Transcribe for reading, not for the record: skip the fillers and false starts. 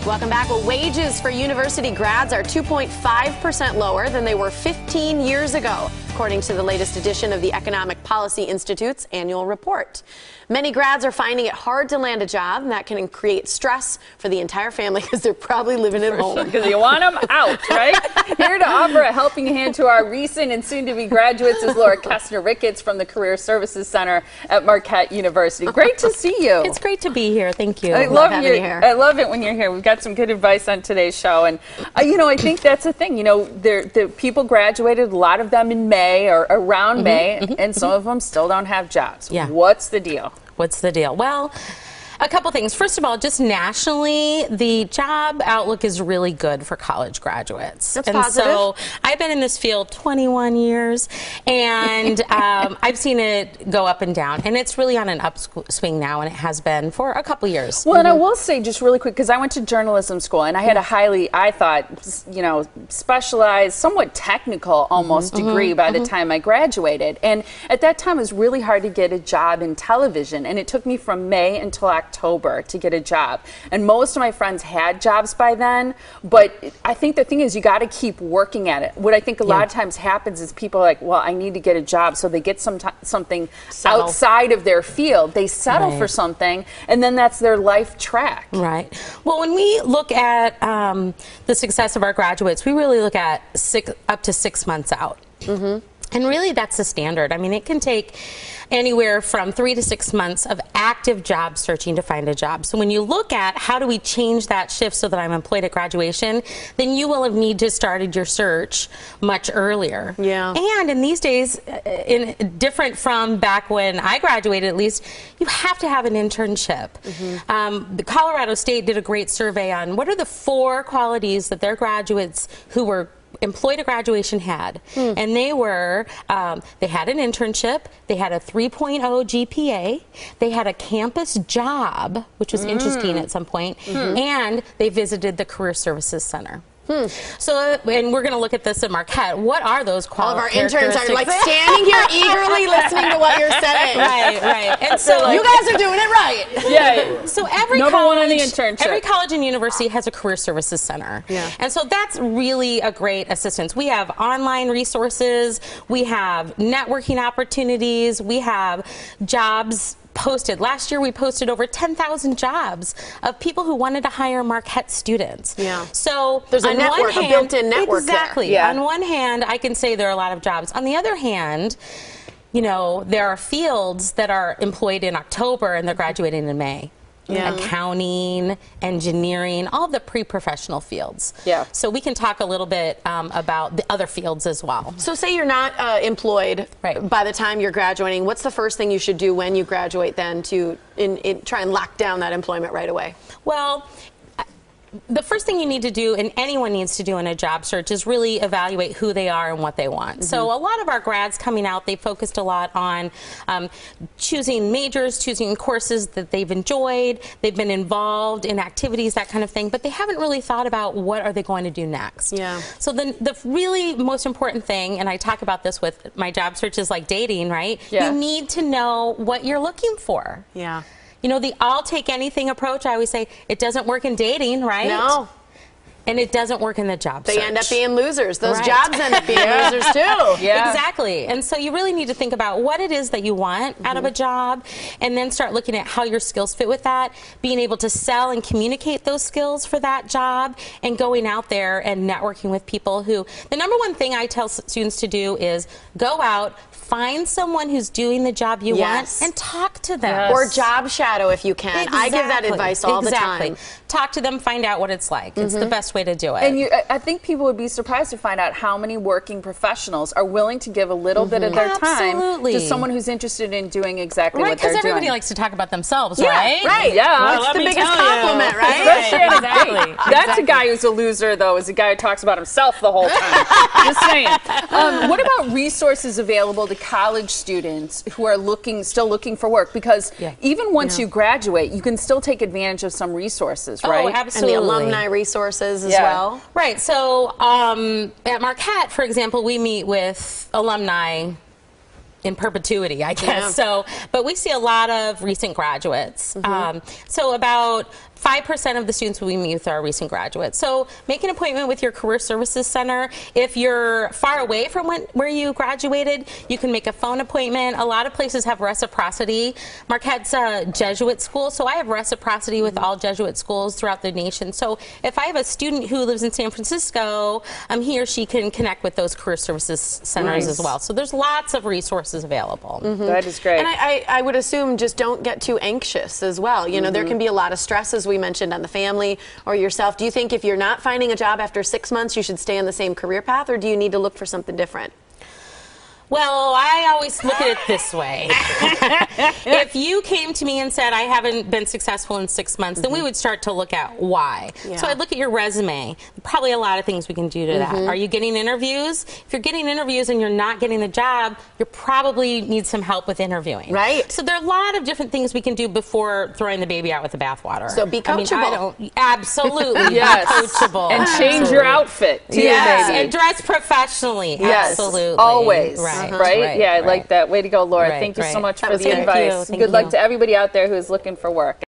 Welcome back. Well, wages for university grads are 2.5% lower than they were 15 years ago, according to the latest edition of the Economic Policy Institute's annual report. Many grads are finding it hard to land a job, and that can create stress for the entire family because they're probably living at home. Because you want them out, right? Here to offer a helping hand to our recent and soon-to-be graduates is Laura Kestner-Ricketts from the Career Services Center at Marquette University. Great to see you. It's great to be here. Thank you. I love having you here. I love it when you're here. We've got some good advice on today's show, and you know, I think that's the thing. You know, the people graduated, a lot of them in May or around May, and some of them still don't have jobs. Yeah. What's the deal? What's the deal? Well, a couple things. First of all, just nationally, the job outlook is really good for college graduates. That's positive. So I've been in this field 21 years, and I've seen it go up and down, and it's really on an upswing now, and it has been for a couple years. Well, and I will say just really quick, because I went to journalism school, and I had a highly, I thought, you know, specialized, somewhat technical almost degree by the time I graduated. And at that time, it was really hard to get a job in television, and it took me from May until October to get a job. And most of my friends had jobs by then, but I think the thing is you got to keep working at it. What I think a lot of times happens is people are like, well, I need to get a job, so they get something outside of their field. They settle for something, and then that's their life track. Right. Well, when we look at the success of our graduates, we really look at up to 6 months out. And really, that's the standard. I mean, it can take anywhere from 3 to 6 months of active job searching to find a job. So when you look at how do we change that shift so that I'm employed at graduation, then you will have need to started your search much earlier. Yeah. And in these days, different from back when I graduated, at least, you have to have an internship. The Colorado State did a great survey on what are the 4 qualities that their graduates who were employed at graduation had, and they were they had an internship, they had a 3.0 GPA, they had a campus job, which was interesting at some point, and they visited the Career Services Center. So, and we're going to look at this at Marquette. What are those qualities? All of our interns are like standing here eagerly listening to what you're saying. Right. And so you guys are doing it right. Yeah. So every college and university has a career services center. Yeah. And so that's really a great assistance. We have online resources, we have networking opportunities, we have jobs posted. Last year we posted over 10,000 jobs of people who wanted to hire Marquette students. Yeah. So there's a network, a built-in network. Exactly. There. Yeah. On one hand, I can say there are a lot of jobs. On the other hand, you know, there are fields that are employed in October and they're graduating in May. Yeah. Accounting, engineering, all of the pre-professional fields. Yeah. So we can talk a little bit about the other fields as well. So say you're not employed by the time you're graduating. What's the first thing you should do when you graduate then to try and lock down that employment right away? Well, the first thing you need to do, and anyone needs to do in a job search, is really evaluate who they are and what they want. So a lot of our grads coming out, they focused a lot on choosing majors, choosing courses that they've enjoyed, they've been involved in activities, that kind of thing, but they haven't really thought about what are they going to do next. Yeah. So the really most important thing, and I talk about this with my job searches like dating, right? Yeah. You need to know what you're looking for. Yeah. You know, the I'll take anything approach, I always say, it doesn't work in dating, right? No. And it doesn't work in the job search. They end up being losers. Those jobs end up being losers too. Yeah. Exactly. And so you really need to think about what it is that you want out of a job, and then start looking at how your skills fit with that, being able to sell and communicate those skills for that job, and going out there and networking with people who, the number one thing I tell students to do is go out, find someone who's doing the job you want and talk to them. Or job shadow if you can. I give that advice all the time. Talk to them, find out what it's like. It's the best way to do it. And I think people would be surprised to find out how many working professionals are willing to give a little bit of their time to someone who's interested in doing exactly what they're doing. Because everybody likes to talk about themselves, right? Right. Yeah. Well, that's the biggest compliment, right? Exactly. That's a guy who's a loser, though, is a guy who talks about himself the whole time. Just saying. What about resources available to college students who are still looking for work? Because even once you graduate, you can still take advantage of some resources, right? Oh, absolutely. And the alumni resources as well. Right. So at Marquette, for example, we meet with alumni in perpetuity, I guess. So, but we see a lot of recent graduates. So about 5% of the students we meet with are recent graduates. So make an appointment with your Career Services Center. If you're far away from where you graduated, you can make a phone appointment. A lot of places have reciprocity. Marquette's a Jesuit school, so I have reciprocity with all Jesuit schools throughout the nation. So if I have a student who lives in San Francisco, he or she can connect with those Career Services Centers as well. So there's lots of resources available. That is great. And I would assume just don't get too anxious as well. You know, there can be a lot of stress, as we mentioned, on the family or yourself. Do you think if you're not finding a job after 6 months, you should stay on the same career path, or do you need to look for something different? Well, I always look at it this way. If you came to me and said, I haven't been successful in 6 months, then we would start to look at why. Yeah. So I'd look at your resume. Probably a lot of things we can do to that. Are you getting interviews? If you're getting interviews and you're not getting the job, you probably need some help with interviewing. Right. So there are a lot of different things we can do before throwing the baby out with the bathwater. So be coachable. Absolutely. Yes. Be coachable. And change your outfit, too, yes. maybe. And dress professionally. Yes. Absolutely. Always. Right. Right? Yeah, I like that. Way to go, Laura. Thank you so much for the advice. Good luck to everybody out there who is looking for work.